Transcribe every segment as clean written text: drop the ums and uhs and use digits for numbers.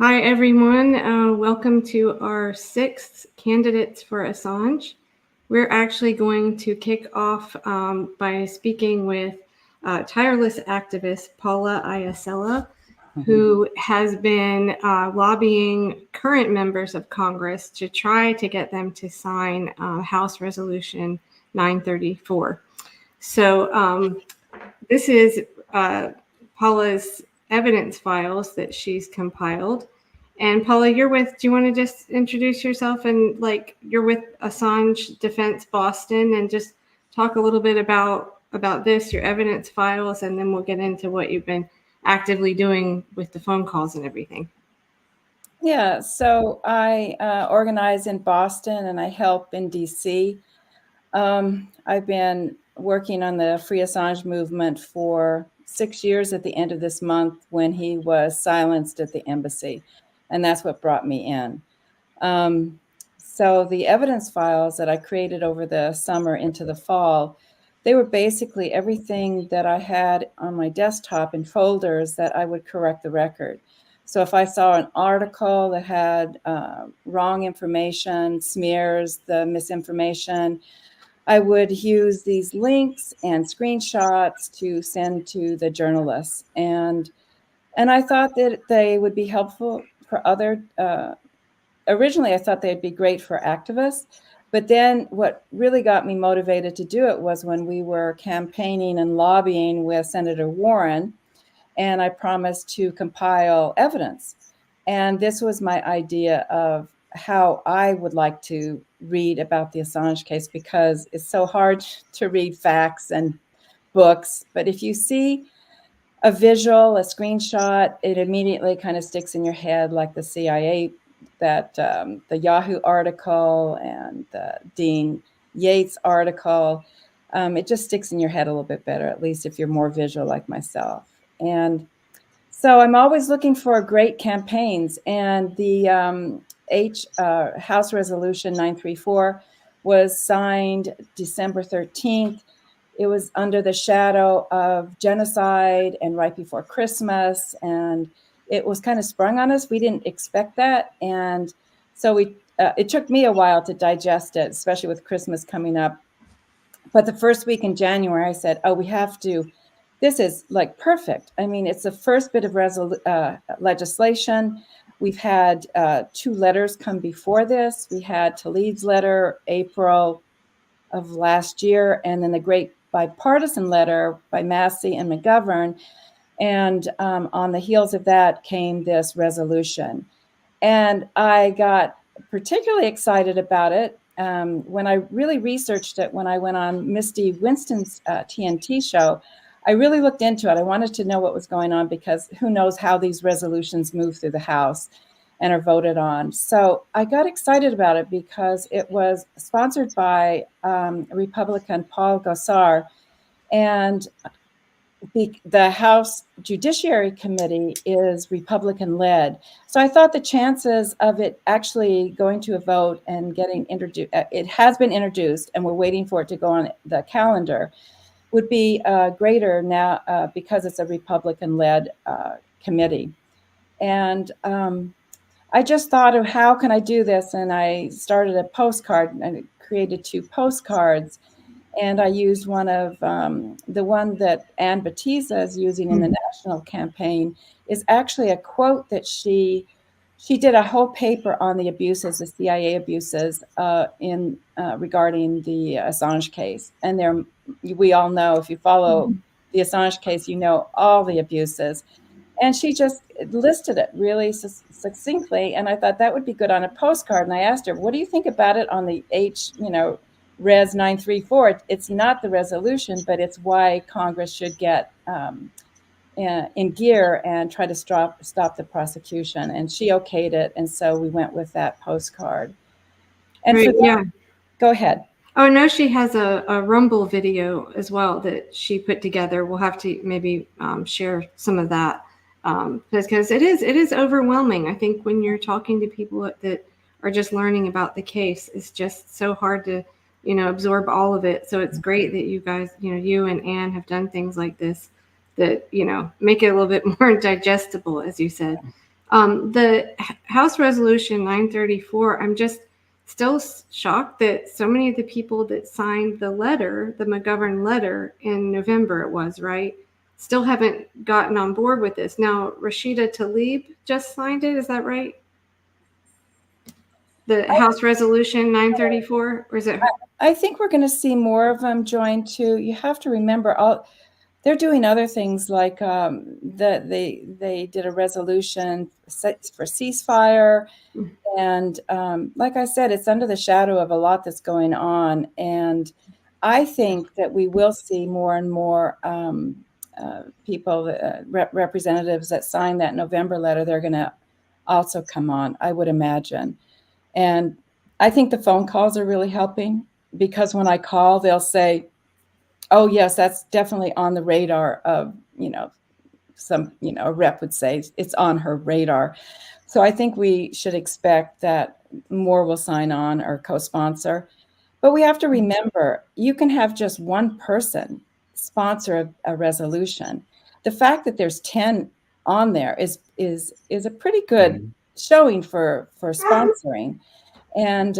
Hi, everyone. Welcome to our sixth Candidates for Assange. We're actually going to kick off by speaking with tireless activist Paula Iasella, who has been lobbying current members of Congress to try to get them to sign House Resolution 934. So this is Paula's evidence files that she's compiled. And Paula, do you want to just introduce yourself and you're with Assange Defense Boston and just talk a little bit about this, your evidence files, and then we'll get into what you've been actively doing with the phone calls and everything. Yeah, so I organize in Boston and I help in DC. I've been working on the Free Assange movement for 6 years at the end of this month when he was silenced at the embassy. And that's what brought me in. So the evidence files that I created over the summer into the fall, they were basically everything that I had on my desktop in folders that I would correct the record. So if I saw an article that had wrong information, smears, the misinformation, I would use these links and screenshots to send to the journalists. And I thought that they would be helpful for other, originally I thought they'd be great for activists, but then what really got me motivated to do it was when we were campaigning and lobbying with Senator Warren, and I promised to compile evidence. And this was my idea of how I would like to read about the Assange case, because it's so hard to read facts and books. But if you see a visual, a screenshot, it immediately kind of sticks in your head, like the CIA, that the Yahoo article and the Dean Yates article. It just sticks in your head a little bit better, at least if you're more visual like myself. And so I'm always looking for great campaigns. And the House Resolution 934 was signed December 13th. It was under the shadow of genocide and right before Christmas. And it was kind of sprung on us. We didn't expect that. And so it took me a while to digest it, especially with Christmas coming up. But the first week in January, I said, oh, we have to. This is like perfect. I mean, it's the first bit of legislation. We've had 2 letters come before this. We had Tlaib's letter, April of last year, and then the great bipartisan letter by Massey and McGovern. And on the heels of that came this resolution. And I got particularly excited about it when I really researched it, when I went on Misty Winston's TNT show. I really looked into it. I wanted to know what was going on, because who knows how these resolutions move through the House and are voted on. So I got excited about it because it was sponsored by Republican Paul Gosar, and the House Judiciary Committee is Republican-led. So I thought the chances of it actually going to a vote and getting introduced, it has been introduced and we're waiting for it to go on the calendar, would be greater now because it's a Republican-led committee. And I just thought of how can I do this? And I started a postcard and I created 2 postcards. And I used one of the one that Ann Batiza is using in the national campaign is actually a quote that she did a whole paper on the abuses, the CIA abuses in regarding the Assange case. And we all know, if you follow the Assange case, you know all the abuses. And she just listed it really succinctly. And I thought that would be good on a postcard. And I asked her, what do you think about it on the Res 934? It's not the resolution, but it's why Congress should get in gear and try to stop the prosecution. And she okayed it. And so we went with that postcard. And Great, yeah. Go ahead. Oh, no, she has a Rumble video as well that she put together. We'll have to maybe share some of that because it is overwhelming. I think when you're talking to people that are just learning about the case, it's just so hard to, absorb all of it. So it's great that you guys, you and Anne have done things like this that, make it a little bit more digestible, as you said. The House Resolution 934, I'm just still shocked that so many of the people that signed the letter, the McGovern letter in November, it was, right, still haven't gotten on board with this. Now, Rashida Tlaib just signed it, is that right? The House Resolution 934, or is it? I think we're going to see more of them join too. You have to remember, they're doing other things like they did a resolution for ceasefire. And like I said, it's under the shadow of a lot that's going on. And I think that we will see more and more people, representatives that signed that November letter. They're going to also come on, I would imagine. And I think the phone calls are really helping, because when I call, they'll say, oh, yes, that's definitely on the radar of, a rep would say it's on her radar. So I think we should expect that more will sign on or co-sponsor. But we have to remember, you can have just one person sponsor a resolution. The fact that there's 10 on there is a pretty good showing for sponsoring. And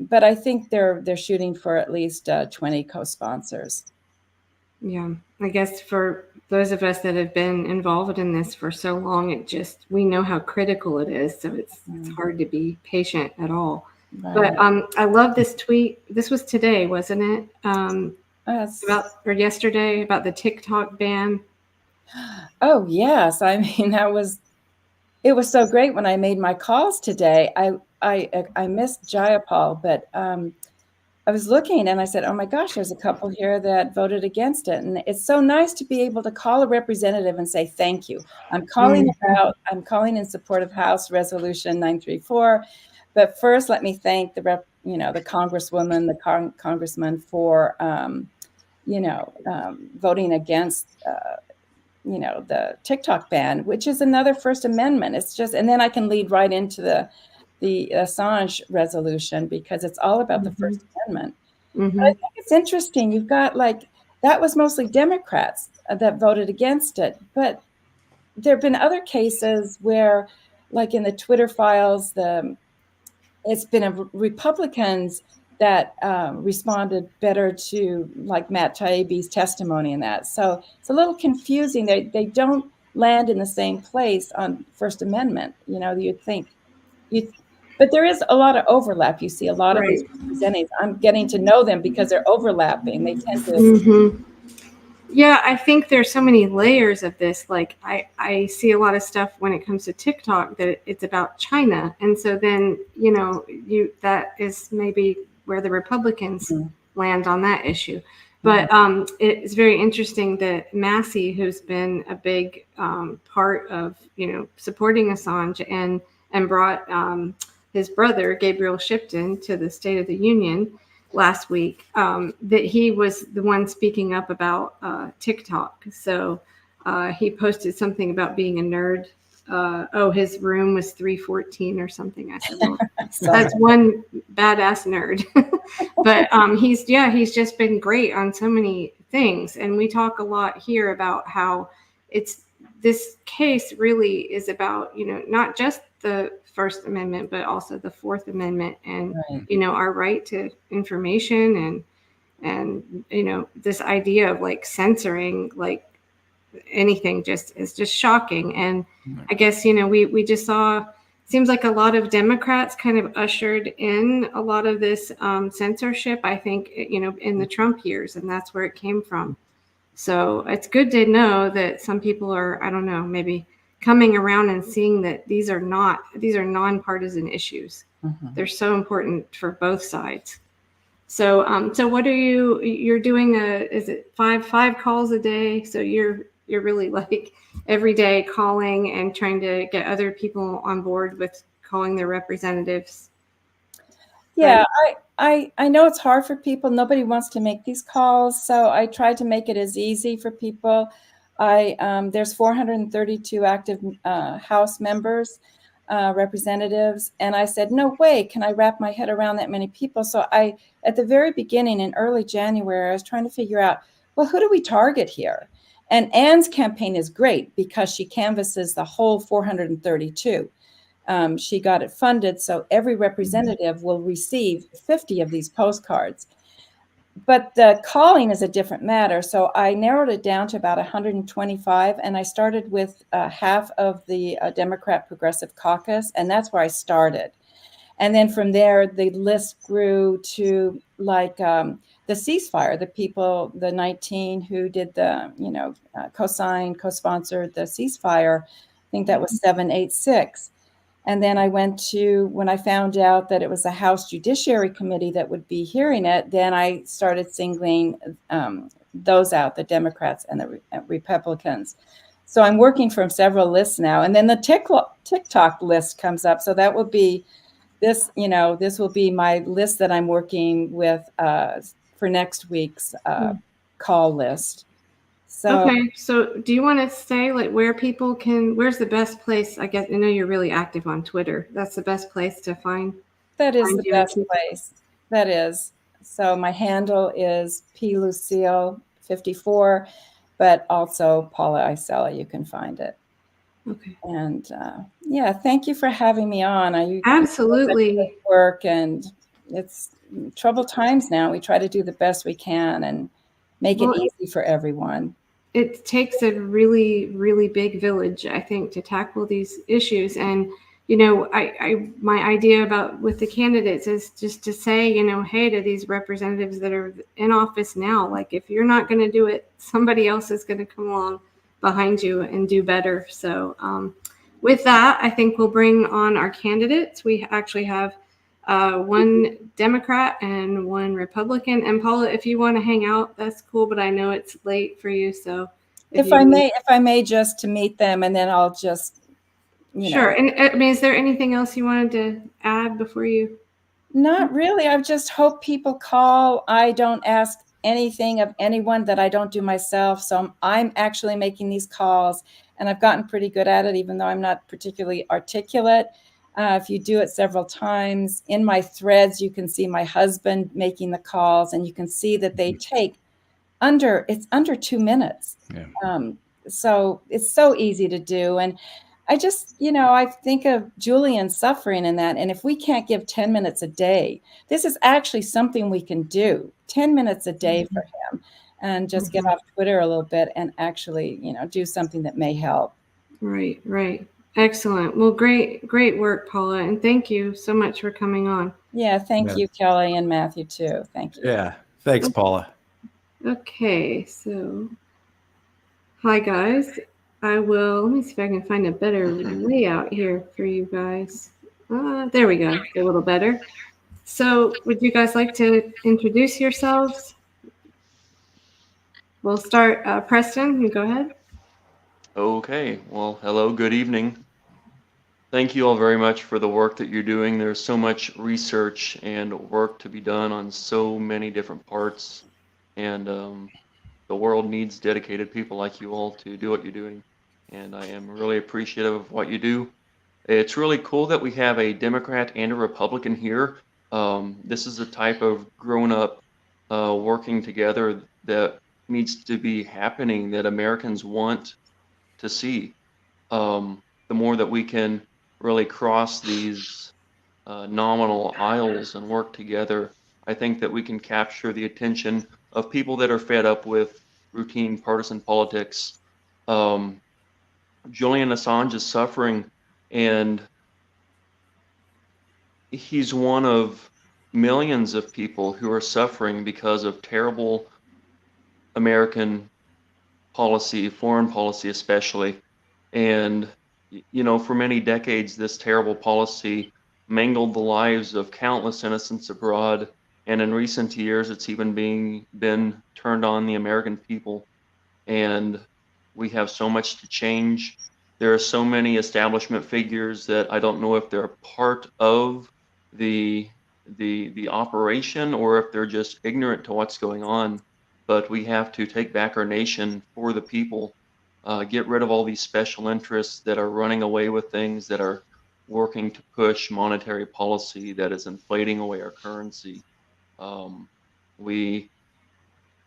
but I think they're shooting for at least 20 co-sponsors. Yeah, I guess for those of us that have been involved in this for so long, we know how critical it is. So it's hard to be patient at all. Right. But I love this tweet. This was today, wasn't it? Or yesterday, about the TikTok ban. Oh yes, I mean it was so great when I made my calls today. I missed Jayapal, but I was looking and I said, oh my gosh, there's a couple here that voted against it. And it's so nice to be able to call a representative and say, thank you. I'm calling in support of House Resolution 934. But first, let me thank the congresswoman, the congressman for, voting against, the TikTok ban, which is another First Amendment. It's just, and then I can lead right into the Assange resolution, because it's all about the First Amendment. But I think it's interesting. You've got that was mostly Democrats that voted against it. But there have been other cases where, like in the Twitter files, it's been Republicans that responded better to Matt Taibbi's testimony in that. So it's a little confusing. They don't land in the same place on First Amendment. You'd think. But there is a lot of overlap. You see a lot of these representatives. I'm getting to know them because they're overlapping. They tend to. Yeah, I think there's so many layers of this. Like I see a lot of stuff when it comes to TikTok that it's about China. And so then, that is maybe where the Republicans land on that issue. But it's very interesting that Massey, who's been a big part of, supporting Assange and brought his brother, Gabriel Shipton, to the State of the Union last week, that he was the one speaking up about TikTok. So he posted something about being a nerd. His room was 314 or something. I said, well, that's one badass nerd. But he's just been great on so many things. And we talk a lot here about how this case really is about, not just the First Amendment, but also the Fourth Amendment and, our right to information and, this idea of censoring, anything is just shocking. And I guess, we just saw, seems like a lot of Democrats kind of ushered in a lot of this censorship, I think, in the Trump years, and that's where it came from. So it's good to know that some people are, I don't know, maybe coming around and seeing that these are nonpartisan issues. They're so important for both sides. So, so what are you're doing is it five calls a day? So you're really every day calling and trying to get other people on board with calling their representatives. Yeah, right? I know it's hard for people. Nobody wants to make these calls. So I try to make it as easy for people. There's 432 active House members, representatives. And I said, no way, can I wrap my head around that many people? So at the very beginning in early January, I was trying to figure out, well, who do we target here? And Ann's campaign is great because she canvasses the whole 432. She got it funded, so every representative will receive 50 of these postcards. But the calling is a different matter. So I narrowed it down to about 125, and I started with half of the Democrat Progressive Caucus, and that's where I started. And then from there, the list grew to like the ceasefire, the people, the 19 who did the, co-signed, co-sponsored the ceasefire. I think that was 786. And then I went to, when I found out that it was a House Judiciary Committee that would be hearing it, then I started singling those out, the Democrats and the Republicans. So I'm working from several lists now. And then the TikTok list comes up. So that will be this, this will be my list that I'm working with for next week's call list. So, okay, so do you want to say like where people can, where's the best place? I guess I know you're really active on Twitter. That's the best place to find that is the you. best place. That is. So my handle is plucille54, but also Paula Isella. You can find it. Okay. And yeah, thank you for having me on. Absolutely. Work, and it's troubled times now. We try to do the best we can and make it easy for everyone. It takes a really, really big village, I think, to tackle these issues. And, my idea about with the candidates is just to say, hey, to these representatives that are in office now, like if you're not going to do it, somebody else is going to come along behind you and do better. So with that, I think we'll bring on our candidates. We actually have one Democrat and one Republican. And Paula, if you want to hang out, that's cool. But I know it's late for you, so if I may, just to meet them, and then I'll just sure. And I mean, is there anything else you wanted to add before you? Not really. I just hope people call. I don't ask anything of anyone that I don't do myself. So I'm actually making these calls, and I've gotten pretty good at it, even though I'm not particularly articulate. If you do it several times in my threads, you can see my husband making the calls, and you can see that they take under 2 minutes. Yeah. So it's so easy to do. And I just, I think of Julian suffering in that. And if we can't give 10 minutes a day, this is actually something we can do. 10 minutes a day for him, and just get off Twitter a little bit and actually, do something that may help. Right. Excellent. Well, great work, Paula. And thank you so much for coming on. Yeah. Thank you, Kelly, and Matthew too. Thank you. Yeah. Thanks, Paula. Okay. So, hi guys. Let me see if I can find a better layout here for you guys. There we go. A little better. So would you guys like to introduce yourselves? We'll start, Preston, you go ahead. Okay, well, hello, good evening. Thank you all very much for the work that you're doing. There's so much research and work to be done on so many different parts, and the world needs dedicated people like you all to do what you're doing. And I am really appreciative of what you do. It's really cool that we have a Democrat and a Republican here. This is a type of grown-up working together that needs to be happening, that Americans want to see. The more that we can really cross these nominal aisles and work together, I think that we can capture the attention of people that are fed up with routine partisan politics. Julian Assange is suffering, and he's one of millions of people who are suffering because of terrible American policy, foreign policy especially. And, for many decades, this terrible policy mangled the lives of countless innocents abroad. And in recent years, it's even been turned on the American people. And we have so much to change. There are so many establishment figures that I don't know if they're part of the operation or if they're just ignorant to what's going on. But we have to take back our nation for the people, get rid of all these special interests that are running away with things, that are working to push monetary policy that is inflating away our currency.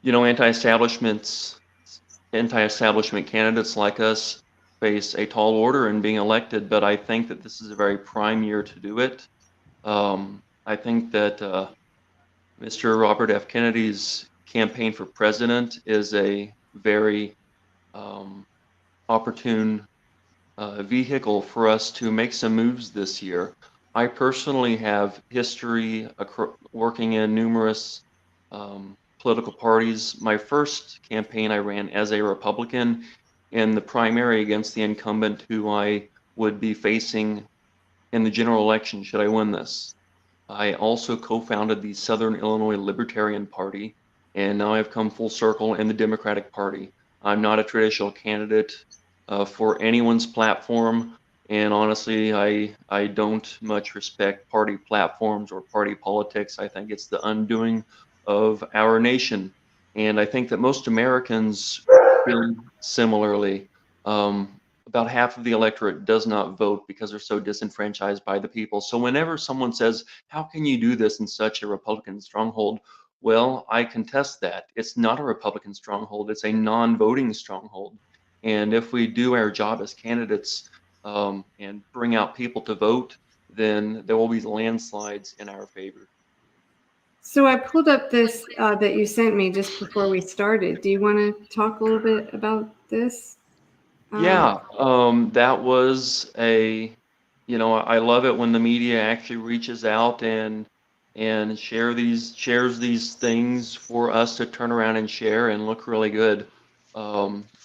Anti-establishments anti-establishment candidates like us face a tall order in being elected, but I think that this is a very prime year to do it. I think that Mr. Robert F. Kennedy's campaign for president is a very opportune vehicle for us to make some moves this year. I personally have history working in numerous political parties. My first campaign I ran as a Republican in the primary against the incumbent who I would be facing in the general election should I win this. I also co-founded the Southern Illinois Libertarian Party, and now I've come full circle in the Democratic Party. I'm not a traditional candidate for anyone's platform, and honestly, I don't much respect party platforms or party politics. I think it's the undoing of our nation, and I think that most Americans feel similarly. About half of the electorate does not vote because they're so disenfranchised by the people. So whenever someone says, how can you do this in such a Republican stronghold? Well, I contest that. It's not a Republican stronghold, it's a non-voting stronghold. And if we do our job as candidates and bring out people to vote, then there will be landslides in our favor. So I pulled up this that you sent me just before we started. Do you want to talk a little bit about this? Yeah, that was I love it when the media actually reaches out and shares these things for us to turn around and share and look really good.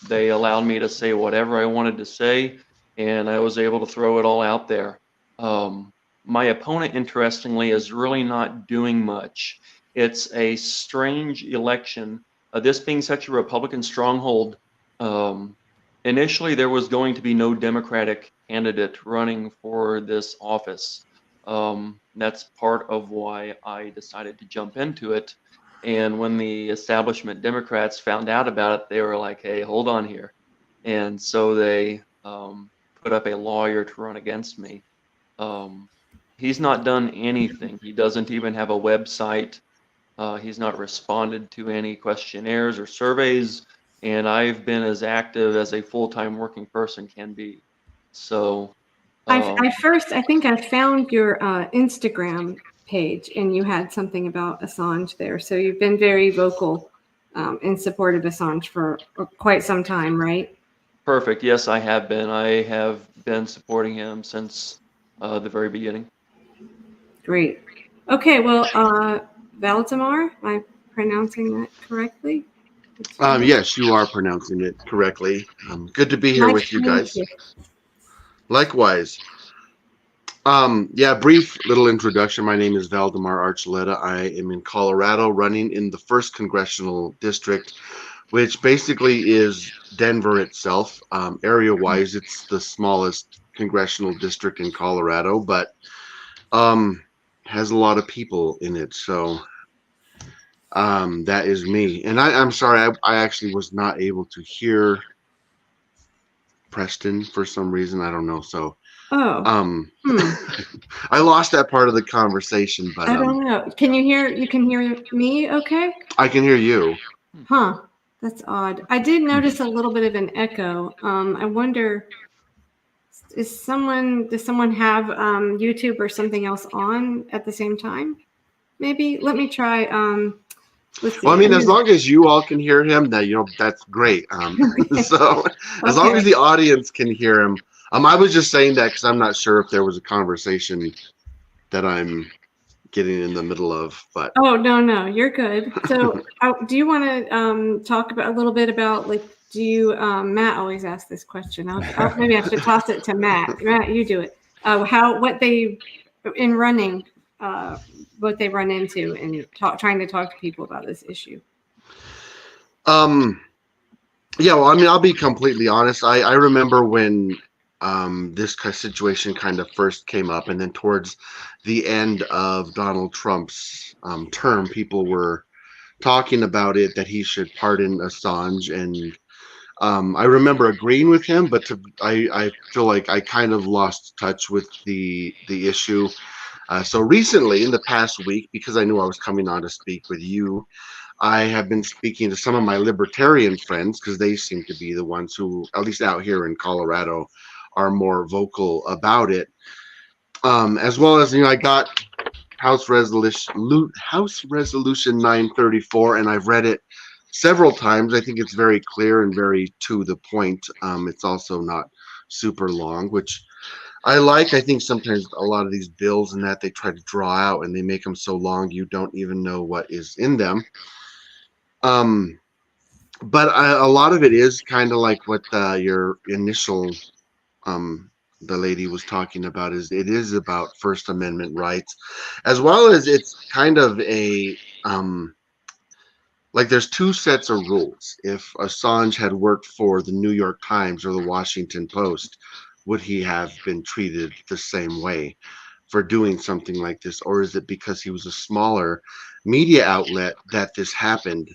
They allowed me to say whatever I wanted to say, and I was able to throw it all out there. My opponent, interestingly, is really not doing much. It's a strange election. This being such a Republican stronghold, initially, there was going to be no Democratic candidate running for this office. That's part of why I decided to jump into it. And when the establishment Democrats found out about it, they were like, hey, hold on here. And so they put up a lawyer to run against me. He's not done anything. He doesn't even have a website. He's not responded to any questionnaires or surveys. And I've been as active as a full-time working person can be. So I think I found your Instagram page, and you had something about Assange there. So you've been very vocal in support of Assange for quite some time, right? Perfect. Yes, I have been. I have been supporting him since the very beginning. Great. Okay, well, Valdemar, am I pronouncing that correctly? Yes, you are pronouncing it correctly. Good to be here with you guys. Likewise. Brief little introduction. My name is Valdemar Archuleta. I am in Colorado, running in the 1st Congressional District, which basically is Denver itself. Area-wise, it's the smallest congressional district in Colorado, but has a lot of people in it. So that is me. And I'm sorry, I actually was not able to hear Preston for some reason. I don't know. So I lost that part of the conversation, but I don't know. You can hear me okay? I can hear you. Huh. That's odd. I did notice a little bit of an echo. I wonder, does someone have YouTube or something else on at the same time? Maybe. Let me try. Let's see. Well, I mean, as long as you all can hear him, that's great. So as long as the audience can hear him. I was just saying that because I'm not sure if there was a conversation that I'm getting in the middle of, but no, you're good. So do you want to talk about a little bit about, like, Matt always asks this question. Maybe I should toss it to Matt. Matt, you do it. What they run into and trying to talk to people about this issue. Yeah, well, I mean, I'll be completely honest. I remember when this situation kind of first came up, and then towards the end of Donald Trump's term, people were talking about it, that he should pardon Assange. And I remember agreeing with him, but I feel like I kind of lost touch with the issue. So recently, in the past week, because I knew I was coming on to speak with you, I have been speaking to some of my libertarian friends because they seem to be the ones who, at least out here in Colorado, are more vocal about it. As well as, I got House Resolution 934, and I've read it several times. I think it's very clear and very to the point. It's also not super long, which I like. I think sometimes a lot of these bills and that they try to draw out and they make them so long you don't even know what is in them. Um, but a lot of it is kind of like what your initial the lady was talking about. Is it is about First Amendment rights, as well as it's kind of a like there's two sets of rules. If Assange had worked for the New York Times or the Washington Post, would he have been treated the same way for doing something like this, or is it because he was a smaller media outlet that this happened?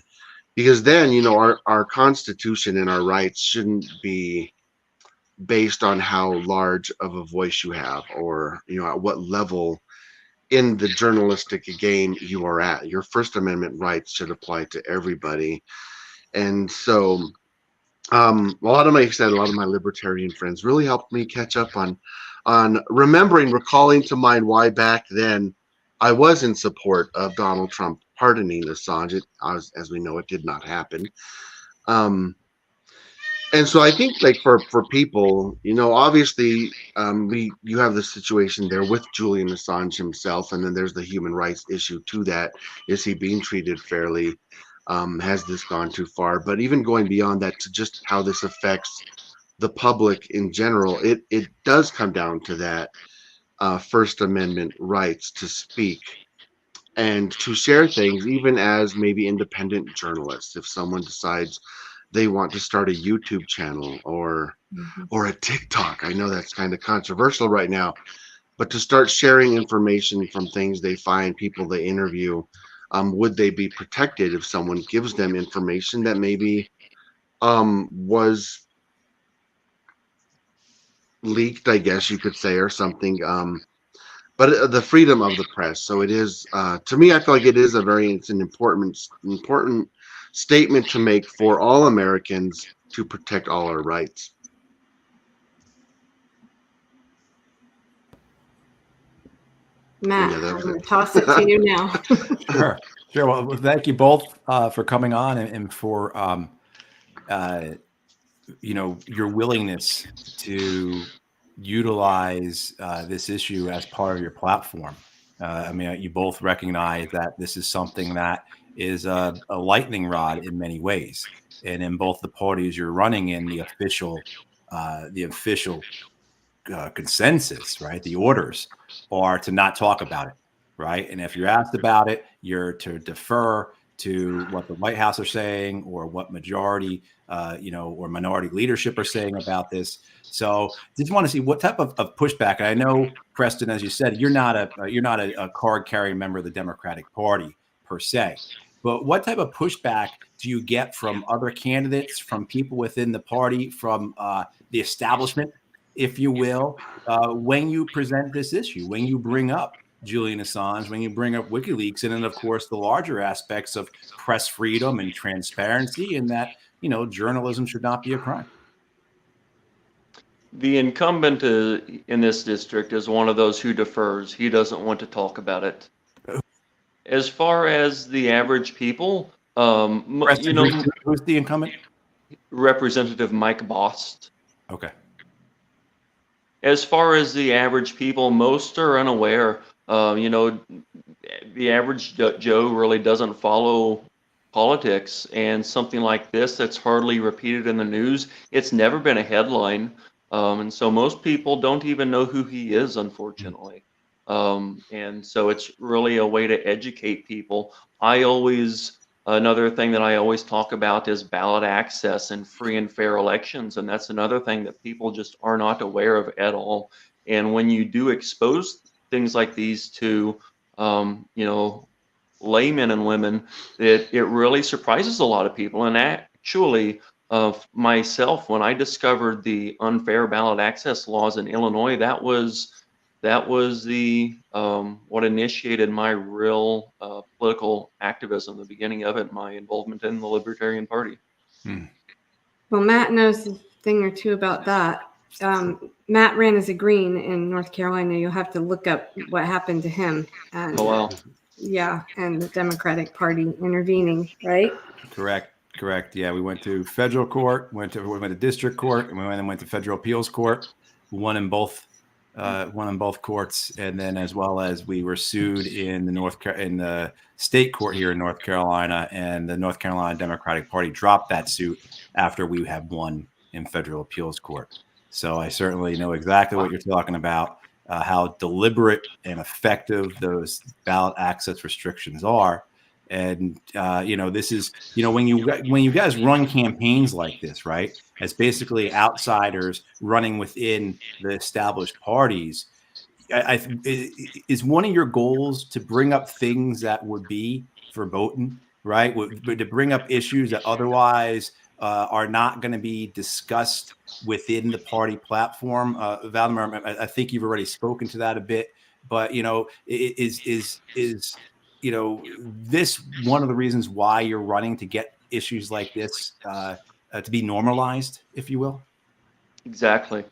Because then, our Constitution and our rights shouldn't be based on how large of a voice you have, or at what level in the journalistic game you are at. Your First Amendment rights should apply to everybody. And so a lot of my libertarian friends really helped me catch up on recalling to mind why back then I was in support of Donald Trump pardoning Assange. As we know, it did not happen. And so I think, like, for people, obviously, you have the situation there with Julian Assange himself, and then there's the human rights issue to that. Is he being treated fairly? Has this gone too far? But even going beyond that to just how this affects the public in general, it does come down to that First Amendment rights to speak and to share things, even as maybe independent journalists. If someone decides they want to start a YouTube channel or a TikTok. I know that's kind of controversial right now, but to start sharing information from things they find, people they interview, would they be protected if someone gives them information that maybe was leaked, I guess you could say, or something? But the freedom of the press. So it is, to me, I feel like it's an important statement to make for all Americans to protect all our rights. Matt, Yeah, I'm going to toss it to you now. Sure. Well, thank you both for coming on and for your willingness to utilize this issue as part of your platform. I mean, you both recognize that this is something that is a lightning rod in many ways, and in both the parties you're running in, the official consensus, right? The orders are to not talk about it, right? And if you're asked about it, you're to defer to what the White House are saying or what majority, or minority leadership are saying about this. So just want to see what type of pushback. And I know, Preston, as you said, you're not a card-carrying member of the Democratic Party per se. But what type of pushback do you get from other candidates, from people within the party, from the establishment, if you will, when you present this issue, when you bring up Julian Assange, when you bring up WikiLeaks, and then, of course, the larger aspects of press freedom and transparency, and that, journalism should not be a crime? The incumbent in this district is one of those who defers. He doesn't want to talk about it. As far as the average people, Preston, who's the incumbent? Representative Mike Bost. Okay. As far as the average people, most are unaware. The average Joe really doesn't follow politics, and something like this that's hardly repeated in the news, it's never been a headline. And so most people don't even know who he is, unfortunately. And so it's really a way to educate people. Another thing that I always talk about is ballot access and free and fair elections. And that's another thing that people just are not aware of at all. And when you do expose things like these to, laymen and women, it really surprises a lot of people. And actually, myself, when I discovered the unfair ballot access laws in Illinois, that was that was the what initiated my real political activism, the beginning of it, my involvement in the Libertarian Party. Well, Matt knows a thing or two about that. Matt ran as a Green in North Carolina. You'll have to look up what happened to him. And, Oh, wow. yeah, and the Democratic Party intervening, right? Correct. Yeah, we went to federal court, we went to district court, and we went to federal appeals court. We won in both courts, and then as well as we were sued in the state court here in North Carolina, and the North Carolina Democratic Party dropped that suit after we had won in federal appeals court. So I certainly know exactly what you're talking about, how deliberate and effective those ballot access restrictions are. And this is when you guys run campaigns like this, right, as basically outsiders running within the established parties, is one of your goals to bring up things that would be verboten, right? To bring up issues that otherwise are not going to be discussed within the party platform. Valdemar, I think you've already spoken to that a bit, but is this one of the reasons why you're running, to get issues like this to be normalized, if you will? Exactly.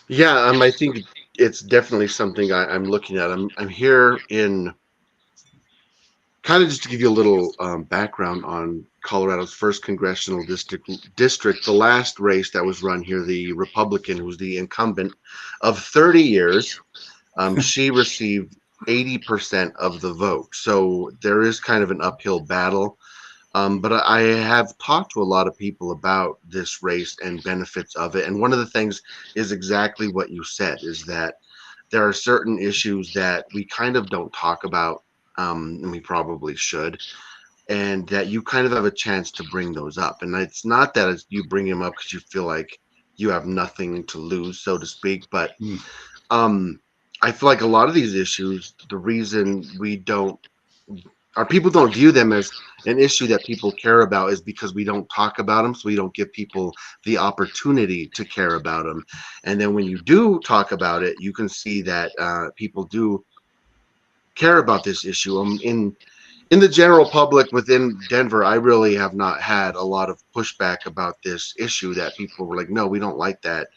Yeah, I think it's definitely something I'm looking at. I'm here in kind of just to give you a little background on Colorado's first congressional district. The last race that was run here, the Republican, who was the incumbent of 30 years, she received 80% of the vote. So there is kind of an uphill battle. But I have talked to a lot of people about this race and benefits of it. And one of the things is exactly what you said, is that there are certain issues that we kind of don't talk about, and we probably should, and that you kind of have a chance to bring those up. And it's not that you bring them up because you feel like you have nothing to lose, so to speak, but I feel like a lot of these issues, the reason people don't view them as an issue that people care about is because we don't talk about them, so we don't give people the opportunity to care about them. And then when you do talk about it, you can see that people do care about this issue. In the general public within Denver, I really have not had a lot of pushback about this issue, that people were like, no, we don't like that.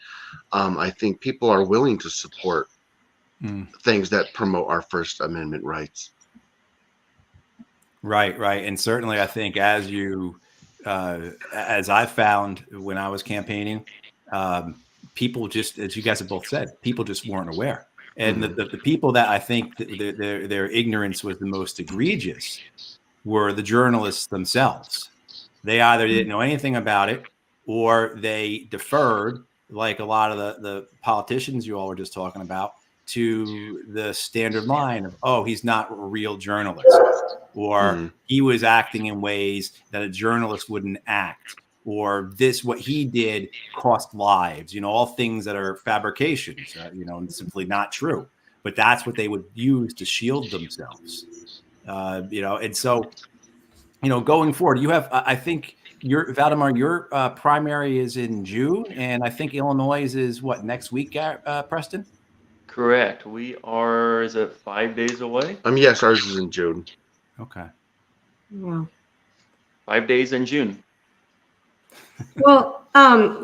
I think people are willing to support things that promote our First Amendment rights. Right. And certainly I think as I found when I was campaigning, people just, as you guys have both said, people just weren't aware. And the people that I think their ignorance was the most egregious were the journalists themselves. They either didn't know anything about it, or they deferred, like a lot of the politicians you all were just talking about, to the standard line of, oh, he's not a real journalist, or he was acting in ways that a journalist wouldn't act, or what he did cost lives, all things that are fabrications, and simply not true. But that's what they would use to shield themselves, and so, going forward, you have, I think, Valdemar, your primary is in June, and I think Illinois is what, next week, Preston? Correct. We are, is it 5 days away? Yes, ours is in June. Okay. Wow. 5 days in June. Well,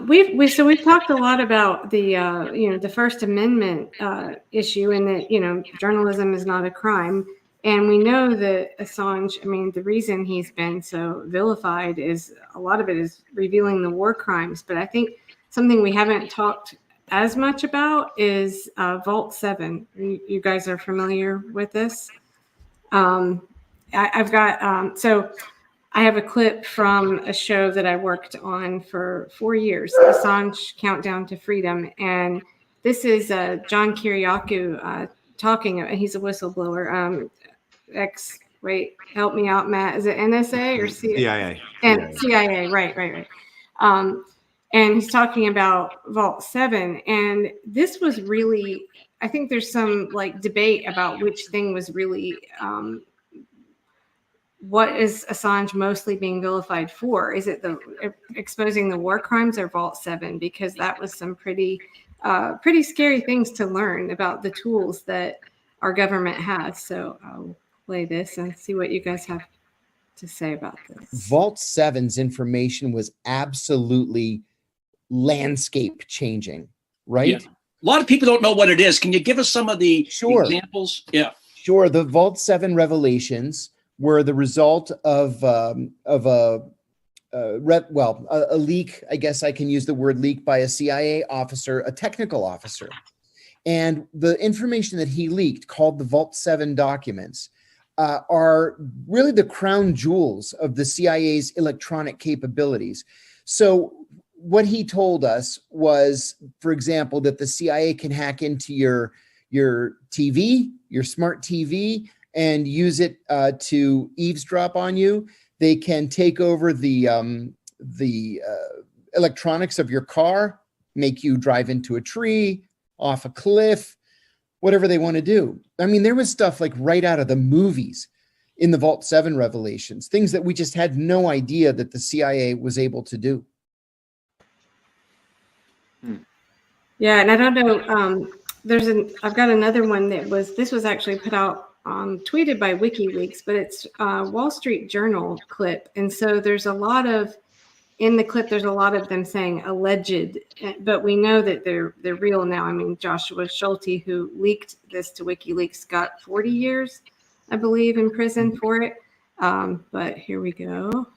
we've talked a lot about the the First Amendment issue, and that journalism is not a crime, and we know that Assange. I mean, the reason he's been so vilified is a lot of it is revealing the war crimes. But I think something we haven't talked as much about is Vault 7. You guys are familiar with this? I've got I have a clip from a show that I worked on for 4 years, Assange Countdown to Freedom. And this is John Kiriakou talking. He's a whistleblower. Wait, help me out, Matt. Is it NSA or CIA? CIA, right. And he's talking about Vault 7. And this was really, I think there's some debate about which thing was really what is Assange mostly being vilified for? Is it the exposing the war crimes or Vault 7? Because that was some pretty scary things to learn about the tools that our government has. So I'll play this and see what you guys have to say about this. Vault 7's information was absolutely landscape changing, right? Yeah. A lot of people don't know what it is. Can you give us some of the Sure. examples? Yeah. Sure. The Vault 7 revelations were the result of a leak. I guess I can use the word leak by a CIA officer, a technical officer. And the information that he leaked, called the Vault 7 documents, are really the crown jewels of the CIA's electronic capabilities. So what he told us was, for example, that the CIA can hack into your TV, your smart TV, and use it to eavesdrop on you. They can take over the electronics of your car, make you drive into a tree, off a cliff, whatever they want to do. I mean, there was stuff like right out of the movies in the Vault 7 revelations, things that we just had no idea that the CIA was able to do. Yeah, and I don't know. I've got another one this was actually put out, tweeted by WikiLeaks, but it's a Wall Street Journal clip, and so in the clip there's a lot of them saying alleged, but we know that they're real now. I mean, Joshua Schulte, who leaked this to WikiLeaks, got 40 years, I believe, in prison for it. But here we go.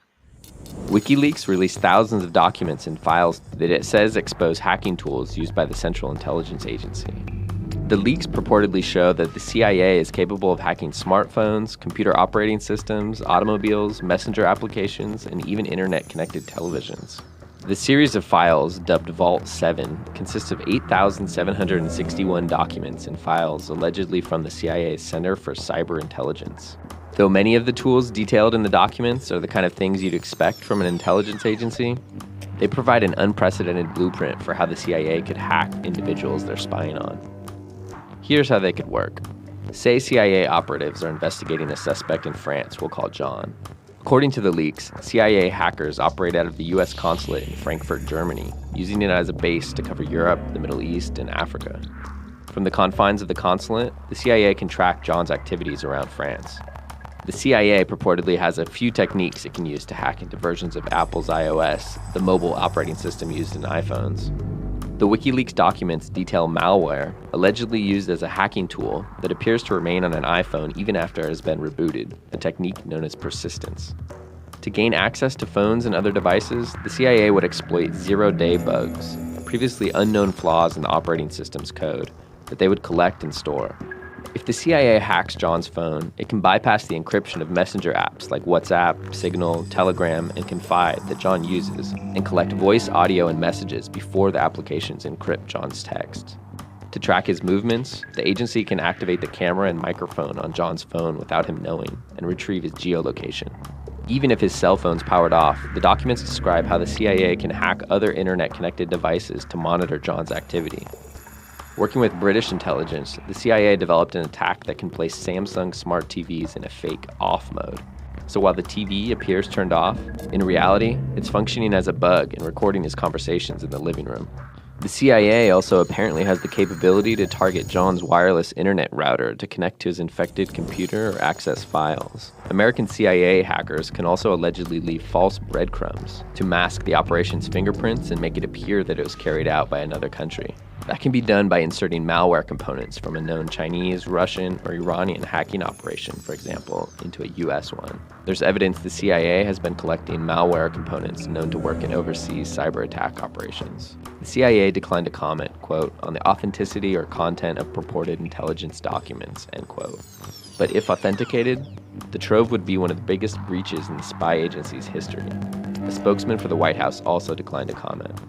WikiLeaks released thousands of documents and files that it says expose hacking tools used by the Central Intelligence Agency. The leaks purportedly show that the CIA is capable of hacking smartphones, computer operating systems, automobiles, messenger applications, and even internet-connected televisions. The series of files, dubbed Vault 7, consists of 8,761 documents and files allegedly from the CIA's Center for Cyber Intelligence. Though many of the tools detailed in the documents are the kind of things you'd expect from an intelligence agency, they provide an unprecedented blueprint for how the CIA could hack individuals they're spying on. Here's how they could work. Say CIA operatives are investigating a suspect in France we'll call John. According to the leaks, CIA hackers operate out of the US consulate in Frankfurt, Germany, using it as a base to cover Europe, the Middle East, and Africa. From the confines of the consulate, the CIA can track John's activities around France. The CIA purportedly has a few techniques it can use to hack into versions of Apple's iOS, the mobile operating system used in iPhones. The WikiLeaks documents detail malware, allegedly used as a hacking tool, that appears to remain on an iPhone even after it has been rebooted, a technique known as persistence. To gain access to phones and other devices, the CIA would exploit zero-day bugs, previously unknown flaws in the operating system's code, that they would collect and store. If the CIA hacks John's phone, it can bypass the encryption of messenger apps like WhatsApp, Signal, Telegram, and Confide that John uses, and collect voice, audio, and messages before the applications encrypt John's text. To track his movements, the agency can activate the camera and microphone on John's phone without him knowing, and retrieve his geolocation. Even if his cell phone's powered off, the documents describe how the CIA can hack other internet-connected devices to monitor John's activity. Working with British intelligence, the CIA developed an attack that can place Samsung smart TVs in a fake off mode. So while the TV appears turned off, in reality, it's functioning as a bug and recording his conversations in the living room. The CIA also apparently has the capability to target John's wireless internet router to connect to his infected computer or access files. American CIA hackers can also allegedly leave false breadcrumbs to mask the operation's fingerprints and make it appear that it was carried out by another country. That can be done by inserting malware components from a known Chinese, Russian, or Iranian hacking operation, for example, into a US one. There's evidence the CIA has been collecting malware components known to work in overseas cyber attack operations. The CIA declined to comment, quote, on the authenticity or content of purported intelligence documents, end quote. But if authenticated, the trove would be one of the biggest breaches in the spy agency's history. A spokesman for the White House also declined to comment.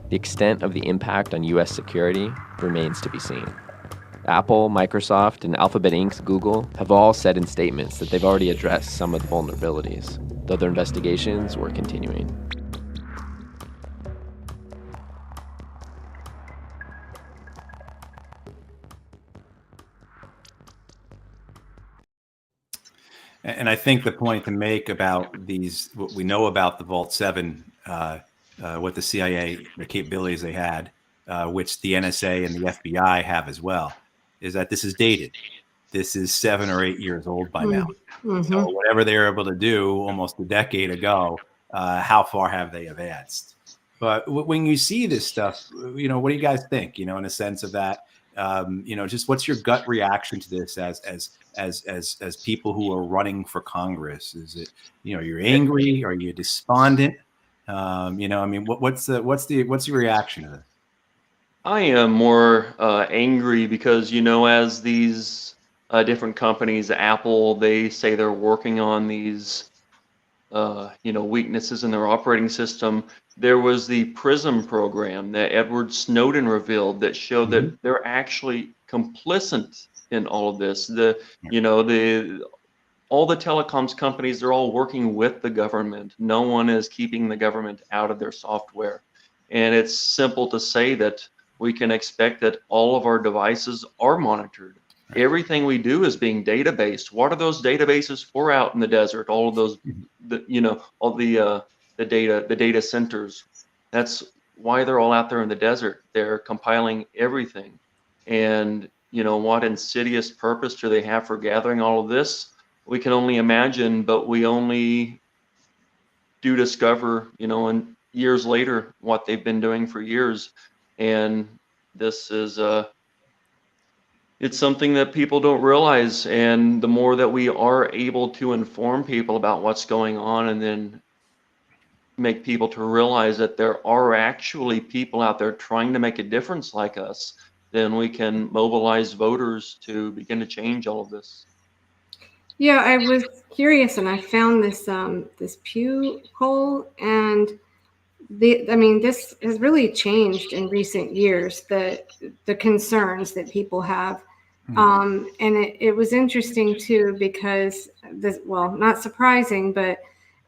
The extent of the impact on U.S. security remains to be seen. Apple, Microsoft, and Alphabet Inc.'s Google have all said in statements that they've already addressed some of the vulnerabilities, though their investigations were continuing. And I think the point to make about what we know about the Vault 7, what the CIA, the capabilities they had, which the NSA and the FBI have as well, is that this is dated. This is 7 or 8 years old by now. Mm-hmm. So whatever they were able to do almost a decade ago, how far have they advanced? But when you see this stuff, what do you guys think? In a sense of that, just what's your gut reaction to this as people who are running for Congress? Is it, you're angry? Are you despondent? What's your reaction to this? I am more angry because, as these different companies, Apple, they say they're working on these, weaknesses in their operating system. There was the PRISM program that Edward Snowden revealed that showed that they're actually complicit in all of this. All the telecoms companies, they're all working with the government. No one is keeping the government out of their software. And it's simple to say that we can expect that all of our devices are monitored. Right. Everything we do is being databased. What are those databases for out in the desert? All of those, all the data centers. That's why they're all out there in the desert. They're compiling everything. And, what insidious purpose do they have for gathering all of this? We can only imagine, but we only do discover, and years later, what they've been doing for years. And this is it's something that people don't realize. And the more that we are able to inform people about what's going on, and then make people to realize that there are actually people out there trying to make a difference like us, then we can mobilize voters to begin to change all of this. Yeah, I was curious, and I found this this Pew poll, and this has really changed in recent years. The concerns that people have, and it was interesting too, because not surprising, but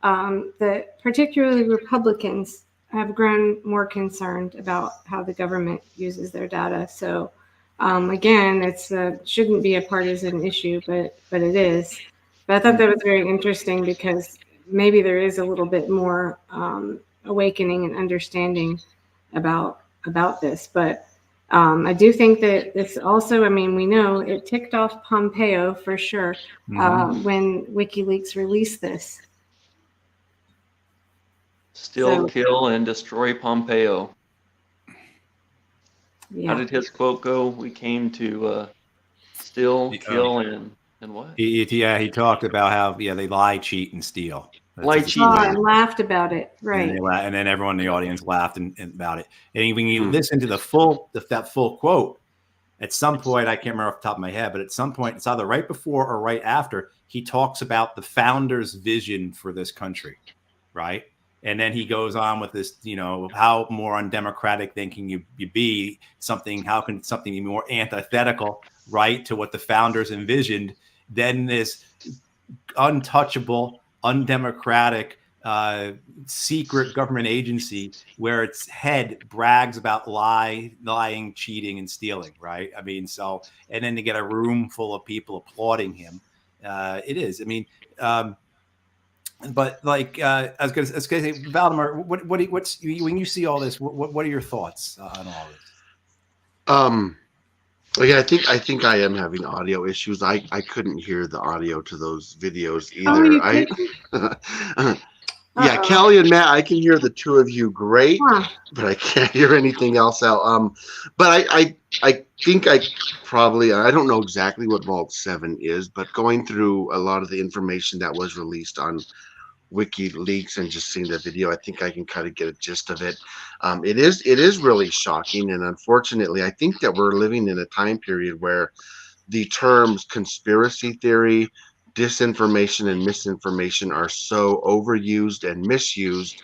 that particularly Republicans have grown more concerned about how the government uses their data. So again, it's shouldn't be a partisan issue, but it is. But I thought that was very interesting, because maybe there is a little bit more awakening and understanding about this. But I do think that this also, we know it ticked off Pompeo for sure when WikiLeaks released this. Kill and destroy Pompeo. Yeah. How did his quote go? We came to still, kill, and what? He talked about how they lie, cheat, and steal. Lie, cheat. I laughed about it, right? And then everyone in the audience laughed and about it. And when you listen to that full quote, at some point, I can't remember off the top of my head, but at some point, it's either right before or right after, he talks about the founder's vision for this country, right? And then he goes on with this, how more undemocratic than can you be? How can something be more antithetical, right, to what the founders envisioned than this untouchable, undemocratic, secret government agency where its head brags about lying, cheating, and stealing, right? And then to get a room full of people applauding him, it is. But I was going to say, Valdemar, what's when you see all this, what are your thoughts on all this? Yeah, I think I am having audio issues. I couldn't hear the audio to those videos either. Yeah, Kelly and Matt, I can hear the two of you great, but I can't hear anything else out. But I think I don't know exactly what Vault 7 is, but going through a lot of the information that was released on WikiLeaks and just seeing the video, I think I can kind of get a gist of it. It is really shocking, and unfortunately, I think that we're living in a time period where the terms conspiracy theory, disinformation, and misinformation are so overused and misused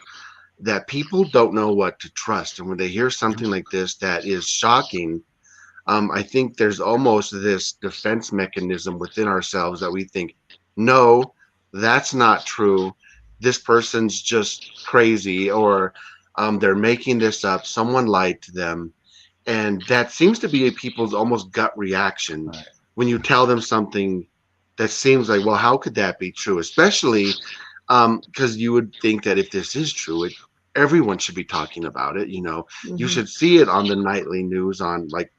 that people don't know what to trust. And when they hear something like this that is shocking, I think there's almost this defense mechanism within ourselves that we think, no, that's not true. This person's just crazy, or they're making this up. Someone lied to them. And that seems to be people's almost gut reaction when you tell them something that seems like, well, how could that be true? Especially because you would think that if this is true, everyone should be talking about it. You should see it on the nightly news on like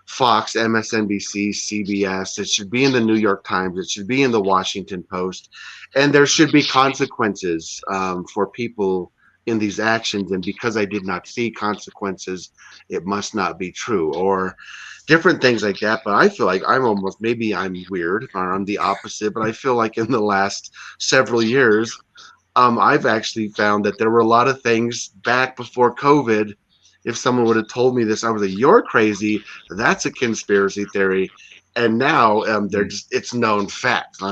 Fox, MSNBC, CBS. It should be in the New York Times. It should be in the Washington Post, and there should be consequences for people in these actions. And because I did not see consequences, it must not be true, or different things like that. But I feel like maybe I'm weird or I'm the opposite, but I feel like in the last several years, I've actually found that there were a lot of things back before COVID. If someone would have told me this, I was like, "You're crazy. That's a conspiracy theory." And now it's known fact.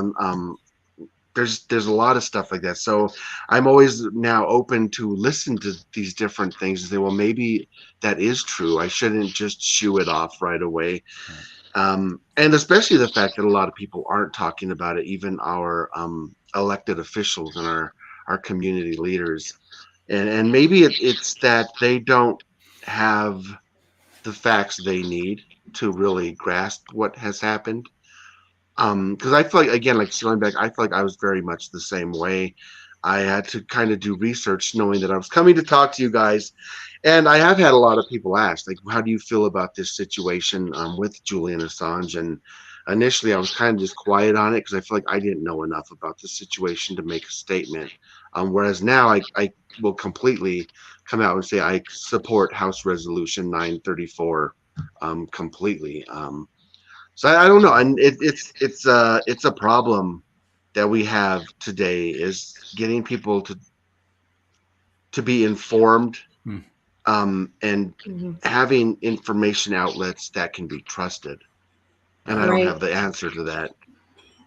There's a lot of stuff like that. So I'm always now open to listen to these different things and say, well, maybe that is true. I shouldn't just shoo it off right away. And especially the fact that a lot of people aren't talking about it, even our elected officials and our community leaders. And maybe it's that they don't have the facts they need to really grasp what has happened. Because I feel like, again, like going back, I feel like I was very much the same way. I had to kind of do research knowing that I was coming to talk to you guys. And I have had a lot of people ask, like, how do you feel about this situation with Julian Assange? And initially, I was kind of just quiet on it because I feel like I didn't know enough about the situation to make a statement. Whereas now I will completely come out and say I support House Resolution 934 completely. So I don't know, and it's a problem that we have today is getting people to be informed, and having information outlets that can be trusted. And I don't have the answer to that.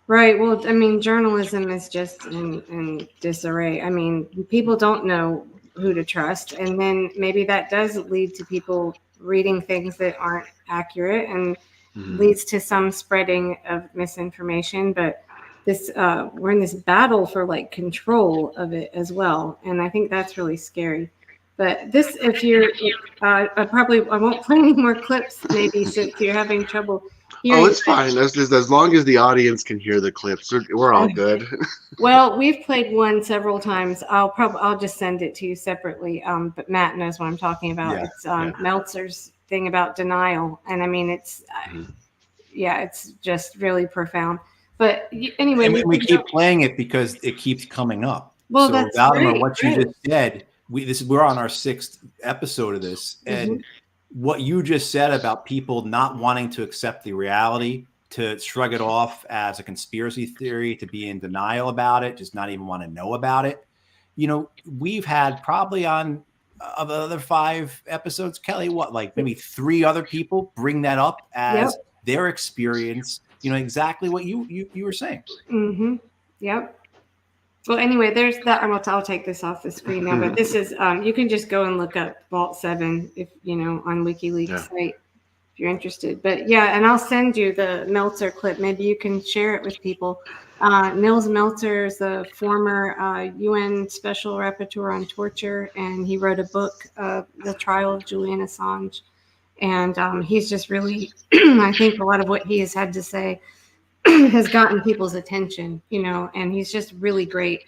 Right. Well, I mean, journalism is just in disarray. I mean, people don't know who to trust. And then maybe that does lead to people reading things that aren't accurate and leads to some spreading of misinformation. But we're in this battle for like control of it as well. And I think that's really scary. But this, I won't play any more clips maybe since you're having trouble. Oh, it's fine. As long as the audience can hear the clips, we're all good. Well, we've played one several times. I'll just send it to you separately. But Matt knows what I'm talking about. Yeah, It's Meltzer's thing about denial, and I mean it's just really profound. But anyway, and we keep playing it because it keeps coming up. Well, so that's Valdemar, great, what you just said, we're on our 6th episode of this, and what you just said about people not wanting to accept the reality, to shrug it off as a conspiracy theory, to be in denial about it, just not even want to know about it. We've had probably on of the other 5 episodes, Kelly, like maybe 3 other people bring that up as their experience, exactly what you were saying. Yep. Well, anyway, there's that. I'll take this off the screen now, but this is, you can just go and look up Vault 7 if, on WikiLeaks site if you're interested. But yeah, and I'll send you the Meltzer clip. Maybe you can share it with people. Nils Meltzer is a former UN Special Rapporteur on Torture, and he wrote a book, The Trial of Julian Assange. And he's just really, I think a lot of what he has had to say has gotten people's attention, and he's just really great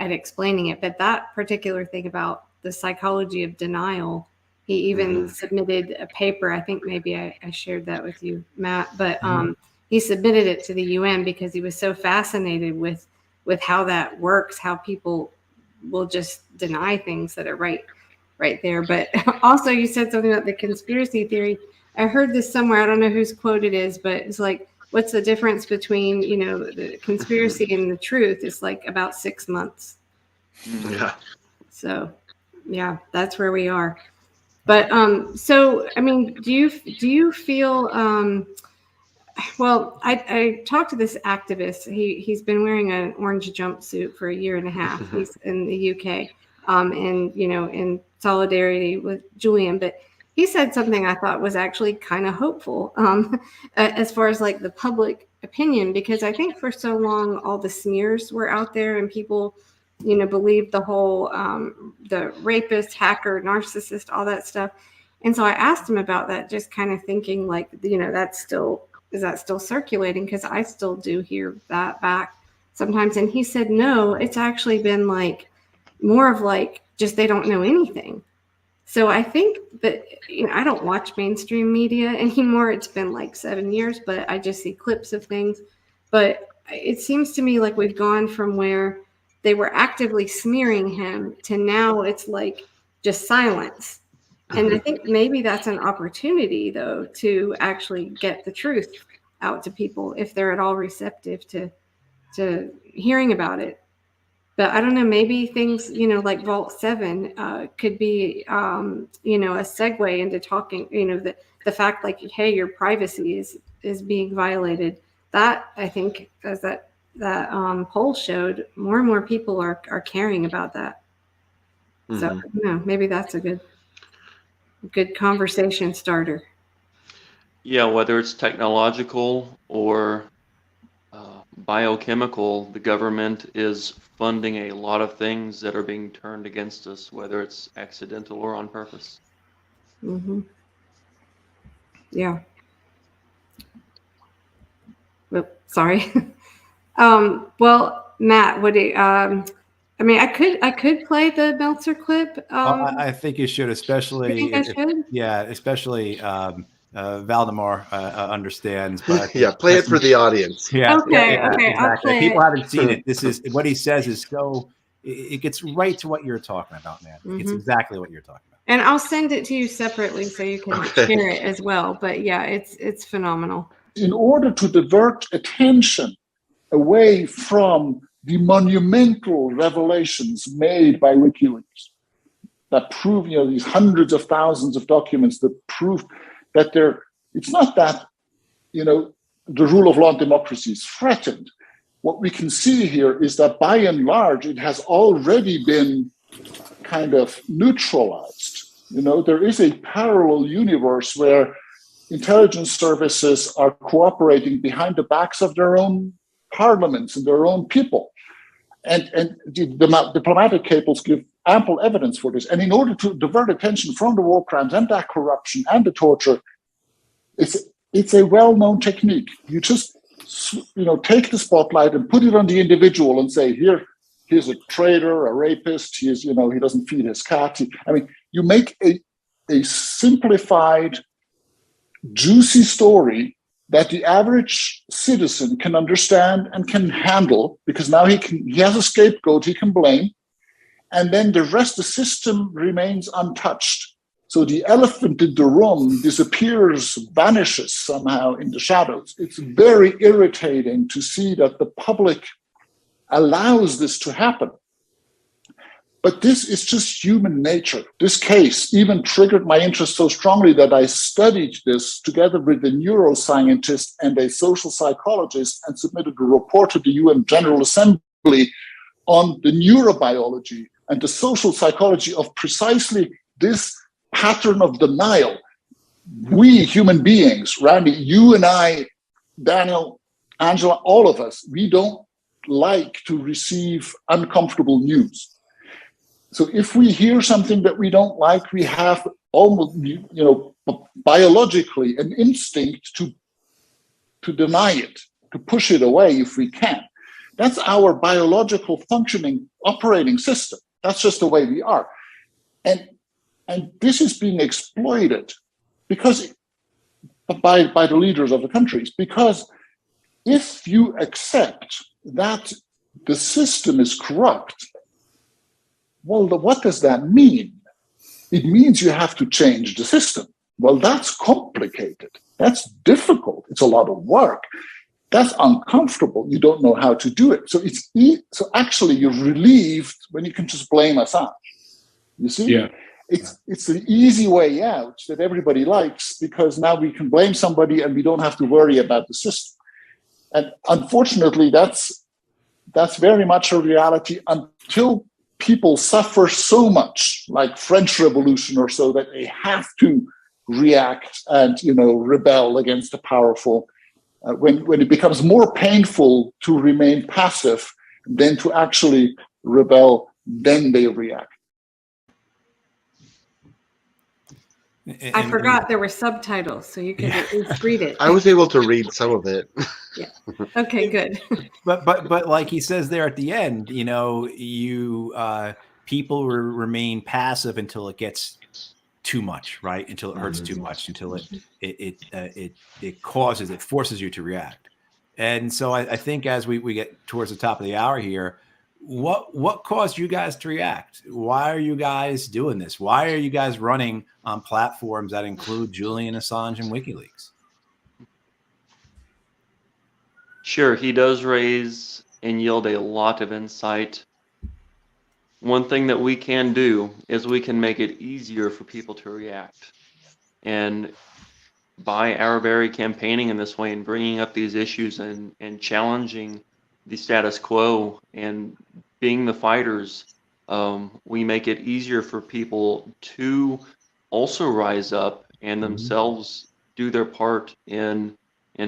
at explaining it. But that particular thing about the psychology of denial, he even submitted a paper. I think maybe I shared that with you, Matt, but he submitted it to the UN because he was so fascinated with how that works, how people will just deny things that are right there. But also you said something about the conspiracy theory. I heard this somewhere. I don't know whose quote it is, but it's like, what's the difference between, the conspiracy and the truth? It's like about 6 months. Yeah. So, yeah, that's where we are. But so, I mean, do you feel? Well, I talked to this activist. He's been wearing an orange jumpsuit for a year and a half. He's in the UK, and in solidarity with Julian, but. He said something I thought was actually kind of hopeful as far as like the public opinion, because I think for so long all the smears were out there and people, believed the whole the rapist, hacker, narcissist, all that stuff. And so I asked him about that, just kind of thinking like, that's still still circulating? Because I still do hear that back sometimes. And he said, no, it's actually been like more of like just they don't know anything. So I think that, I don't watch mainstream media anymore. It's been like 7 years, but I just see clips of things. But it seems to me like we've gone from where they were actively smearing him to now it's like just silence. And I think maybe that's an opportunity, though, to actually get the truth out to people if they're at all receptive to hearing about it. But I don't know, maybe things, like Vault 7 could be, a segue into talking, the fact like, hey, your privacy is being violated. That, I think, as that poll showed, more and more people are caring about that. Mm-hmm. So, maybe that's a good conversation starter. Yeah, whether it's technological or biochemical, the government is funding a lot of things that are being turned against us, whether it's accidental or on purpose. Mm-hmm. Yeah. Oh, sorry. Well, Matt, what do you, I mean, I could play the Meltzer clip. I think you should, especially. You think I should? Yeah, especially Valdemar understands. But yeah, play it for the audience. Yeah. Okay. Yeah, Okay. exactly. I'll play People it. haven't seen it. This is what he says is so. It gets right to what you're talking about, man. Mm-hmm. It's exactly what you're talking about. And I'll send it to you separately so you can share it as well. But yeah, it's phenomenal. In order to divert attention away from the monumental revelations made by WikiLeaks that prove, these hundreds of thousands of documents that prove that it's not that, the rule of law and democracy is threatened. What we can see here is that by and large, it has already been kind of neutralized. There is a parallel universe where intelligence services are cooperating behind the backs of their own parliaments and their own people. And the diplomatic cables give ample evidence for this. And in order to divert attention from the war crimes and that corruption and the torture, it's a well-known technique. You just, take the spotlight and put it on the individual and say, here's a traitor, a rapist, he doesn't feed his cat. You make a simplified, juicy story that the average citizen can understand and can handle, because now he has a scapegoat he can blame, and then the rest of the system remains untouched. So the elephant in the room disappears, vanishes somehow in the shadows. It's very irritating to see that the public allows this to happen. But this is just human nature. This case even triggered my interest so strongly that I studied this together with a neuroscientist and a social psychologist and submitted a report to the UN General Assembly on the neurobiology and the social psychology of precisely this pattern of denial. We human beings, Randy, you and I, Daniel, Angela, all of us, we don't like to receive uncomfortable news. So if we hear something that we don't like, we have almost, biologically an instinct to deny it, to push it away if we can. That's our biological functioning operating system. That's just the way we are. And this is being exploited because by the leaders of the countries, because if you accept that the system is corrupt, well, what does that mean? It means you have to change the system. Well, that's complicated. That's difficult. It's a lot of work. That's uncomfortable. You don't know how to do it. So so actually you're relieved when you can just blame Assange. You see? Yeah. It's the easy way out that everybody likes, because now we can blame somebody and we don't have to worry about the system. And unfortunately, that's very much a reality until people suffer so much, like French Revolution or so, that they have to react and rebel against the powerful. When it becomes more painful to remain passive than to actually rebel, then they react. I forgot there were subtitles, so you could at least read it. I was able to read some of it. Yeah. Okay, good. But like he says there at the end, you know, people remain passive until it gets too much, right? Until it hurts too much, until it forces you to react. And so I think as we get towards the top of the hour here, what caused you guys to react? Why are you guys doing this? Why are you guys running on platforms that include Julian Assange and WikiLeaks? Sure, he does raise and yield a lot of insight. One thing that we can do is we can make it easier for people to react. And by our very campaigning in this way and bringing up these issues and challenging the status quo and being the fighters, we make it easier for people to also rise up and themselves do their part in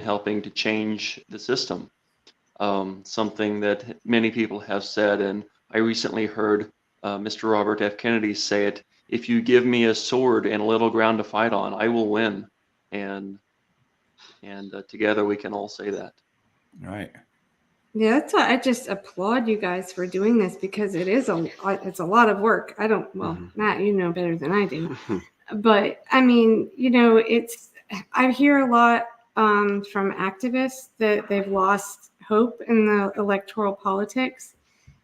helping to change the system. Something that many people have said, and I recently heard Mr. Robert F. Kennedy say it, if you give me a sword and a little ground to fight on, I will win. And together we can all say that. Right. Yeah, that's why I just applaud you guys for doing this, because it's a lot of work. Matt, you know better than I do. But I mean, you know, I hear a lot from activists that they've lost hope in the electoral politics.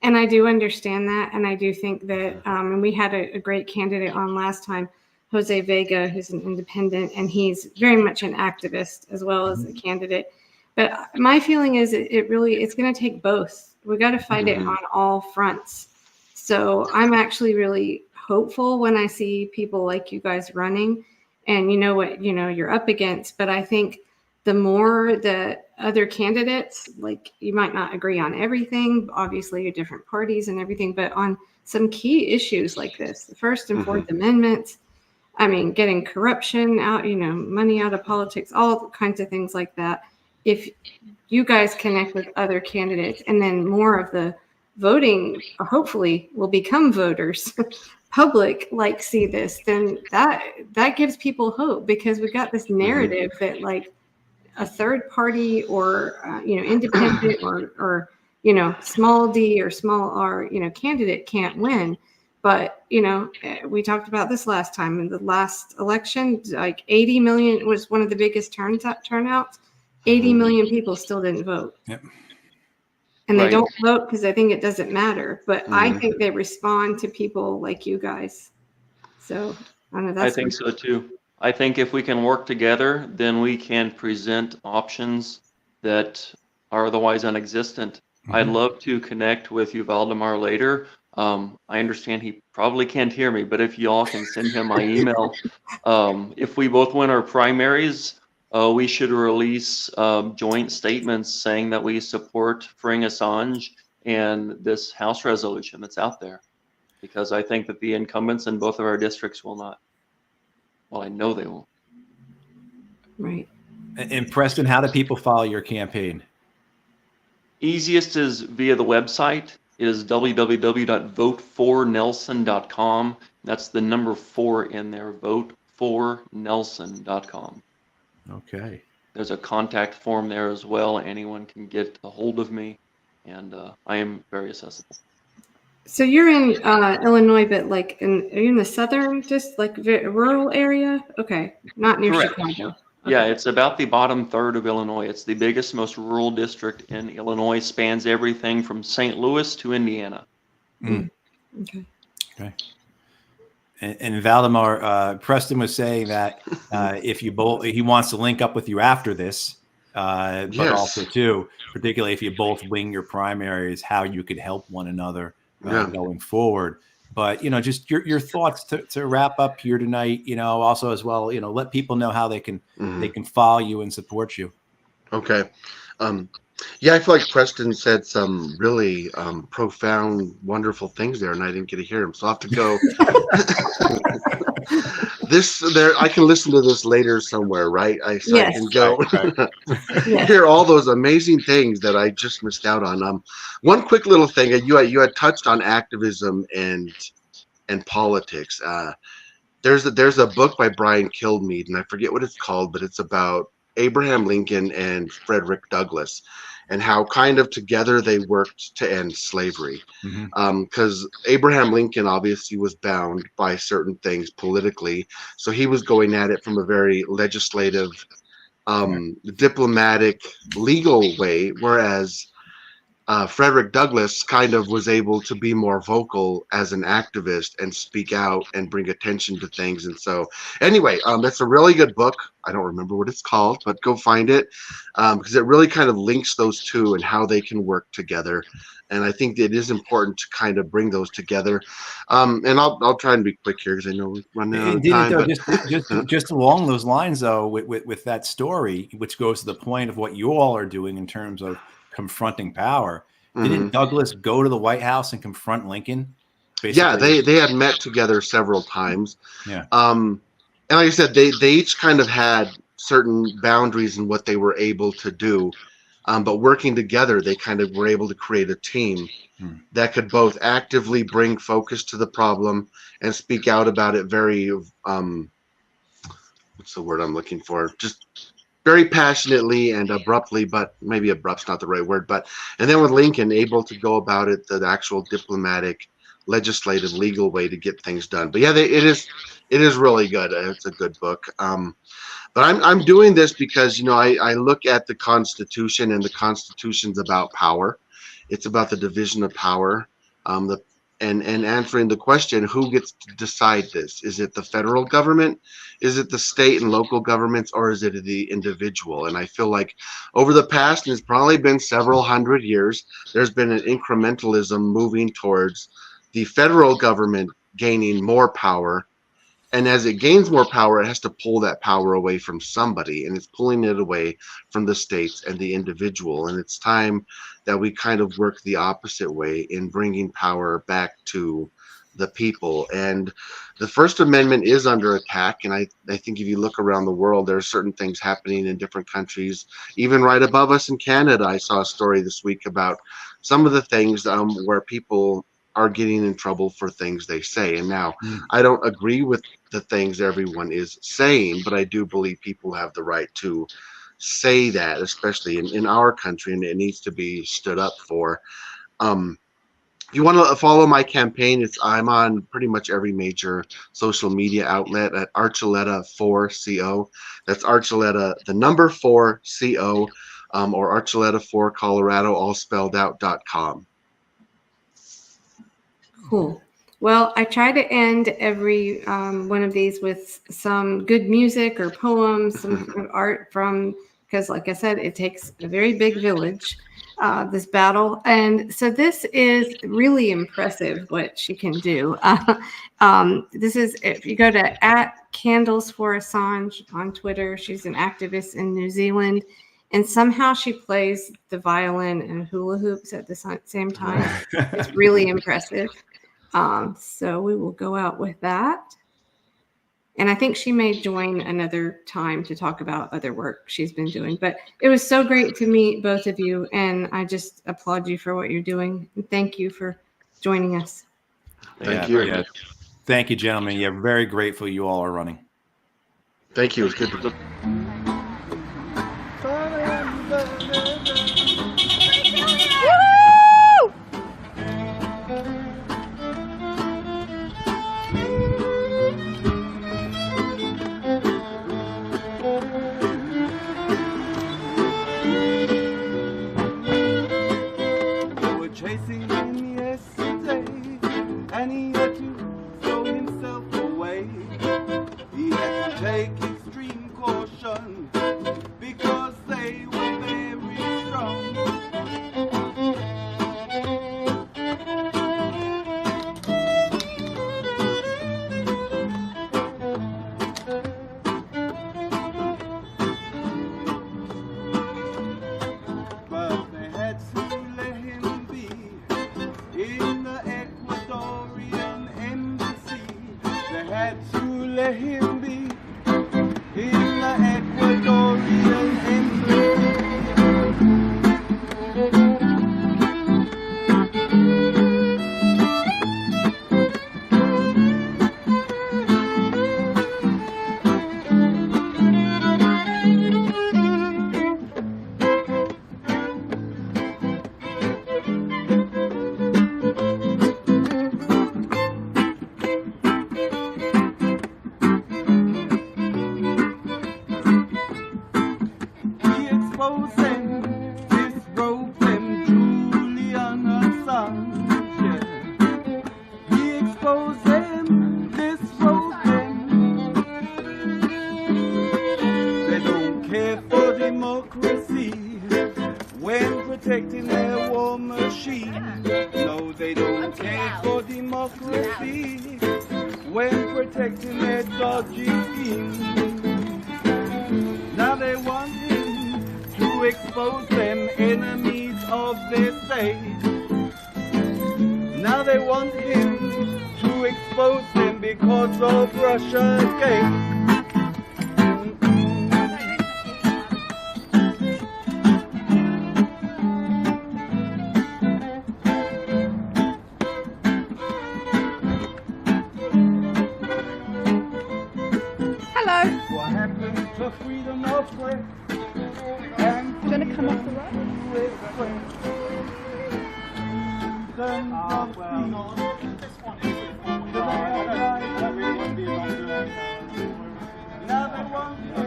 And I do understand that. And I do think that, and we had a great candidate on last time, Jose Vega, who's an independent, and he's very much an activist as well as a candidate. But my feeling is it's going to take both. We got to fight it on all fronts. So I'm actually really hopeful when I see people like you guys running, and you know what, you're up against. But I think the more that other candidates, like, you might not agree on everything, obviously you're different parties and everything, but on some key issues like this, the First and Fourth Amendments, I mean, getting corruption out, money out of politics, all kinds of things like that. If you guys connect with other candidates, and then more of the voting, hopefully, will become voters, public, like, see this, then that gives people hope, because we've got this narrative that, like, a third party or independent or small d or small r candidate can't win. But we talked about this last time in the last election, like 80 million was one of the biggest turnouts. 80 million people still didn't vote. Yep. And they don't vote because they think it doesn't matter. But I think they respond to people like you guys. So I don't know. I think so too. I think if we can work together, then we can present options that are otherwise non-existent. I'd love to connect with you, Valdemar, later. I understand he probably can't hear me, but if y'all can send him my email, if we both win our primaries, we should release joint statements saying that we support freeing Assange and this House resolution that's out there, because I think that the incumbents in both of our districts will not. Well, I know they won't. Right. And Preston, how do people follow your campaign? Easiest is via the website. It is www.votefornelson.com. That's the number 4 in there, votefornelson.com. Okay. There's a contact form there as well. Anyone can get a hold of me, and I am very accessible. So you're in Illinois, but are you in the southern, just like rural area? Okay, not near Chicago. Okay. Yeah, it's about the bottom third of Illinois. It's the biggest, most rural district in Illinois. Spans everything from St. Louis to Indiana. Okay. And Valdemar, Preston was saying that if you he wants to link up with you after this, but also too, particularly if you both win your primaries, how you could help one another going forward. But just your thoughts to wrap up here tonight. Also as well, let people know how they can follow you and support you. Okay. I feel like Preston said some really profound, wonderful things there, and I didn't get to hear him, so I'll have to go. I can listen to this later somewhere, right? I can go hear all those amazing things that I just missed out on. One quick little thing, you had touched on activism and politics. there's a book by Brian Kilmeade, and I forget what it's called, but it's about Abraham Lincoln and Frederick Douglass, and how kind of together they worked to end slavery. Because Abraham Lincoln obviously was bound by certain things politically, so he was going at it from a very legislative, diplomatic, legal way, whereas Frederick Douglass kind of was able to be more vocal as an activist and speak out and bring attention to things. And so, anyway, that's a really good book. I don't remember what it's called, but go find it, because it really kind of links those two and how they can work together. And I think it is important to kind of bring those together. And I'll try and be quick here because I know we're running out of time. But just along those lines, though, with that story, which goes to the point of what you all are doing in terms of confronting power. Didn't Douglas go to the White House and confront Lincoln? Basically? Yeah, they had met together several times. Yeah. And like I said, they each kind of had certain boundaries in what they were able to do. But working together, they kind of were able to create a team that could both actively bring focus to the problem and speak out about it very, what's the word I'm looking for? Just very passionately and abruptly, but maybe abrupt's not the right word. And then with Lincoln, able to go about it the actual diplomatic, legislative, legal way to get things done. But yeah, it is really good. It's a good book. But I'm doing this because, I look at the Constitution, and the Constitution's about power. It's about the division of power, and answering the question, who gets to decide this? Is it the federal government? Is it the state and local governments, or is it the individual? And I feel like over the past, and it's probably been several hundred years, there's been an incrementalism moving towards the federal government gaining more power. And as it gains more power, it has to pull that power away from somebody, and it's pulling it away from the states and the individual. And it's time that we kind of work the opposite way in bringing power back to the people. And the First Amendment is under attack. And I think if you look around the world, there are certain things happening in different countries. Even right above us in Canada, I saw a story this week about some of the things where people are getting in trouble for things they say. And now I don't agree with the things everyone is saying, but I do believe people have the right to say that, especially in our country, and it needs to be stood up for. If you want to follow my campaign, I'm on pretty much every major social media outlet at Archuleta4CO. That's Archuleta, the number 4CO, or Archuleta4 Colorado, all spelled out.com. Cool. Well, I try to end every one of these with some good music or poems, some kind of art because like I said, it takes a very big village, this battle. And so this is really impressive what she can do. This is, if you go to @CandlesForAssange on Twitter, she's an activist in New Zealand. And somehow she plays the violin and hula hoops at the same time. It's really impressive. So we will go out with that. And I think she may join another time to talk about other work she's been doing. But it was so great to meet both of you. And I just applaud you for what you're doing. And thank you for joining us. Thank you. Yeah. Thank you, gentlemen. Yeah, very grateful you all are running. Thank you. It was good to take extreme caution exposing, disrobing Julian Assange. Yeah. He exposed him, disrobing. They don't care for democracy when protecting their war machine. No, they don't care for democracy when protecting their dodgy scheme. Now they want him to expose them enemies of their state. Now they want him to expose them because of Russiagate. What happened to freedom of press? And Gonna come off the road? Now they want to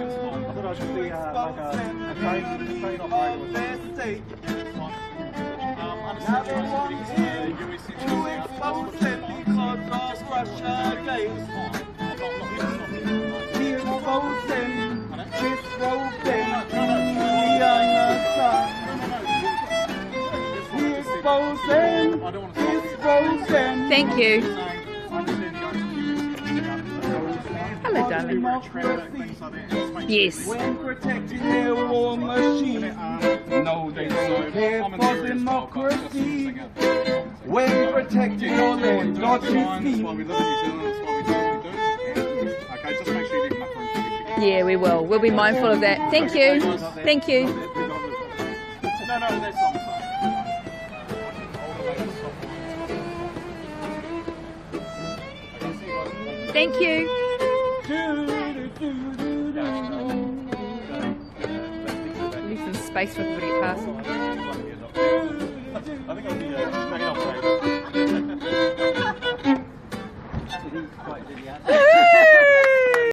expose them because of Russiagate. He exposed them, disrobed them, Julian Assange. He exposed them, disrobed them. Thank you. Hello, darling. Yes. When protecting their war machine, no, they don't care for democracy. When protecting all their dodgy schemes. Yeah, we will. We'll be mindful of that. Thank you. Thank you. Thank you. Leave some space for everybody to pass. I think I'll be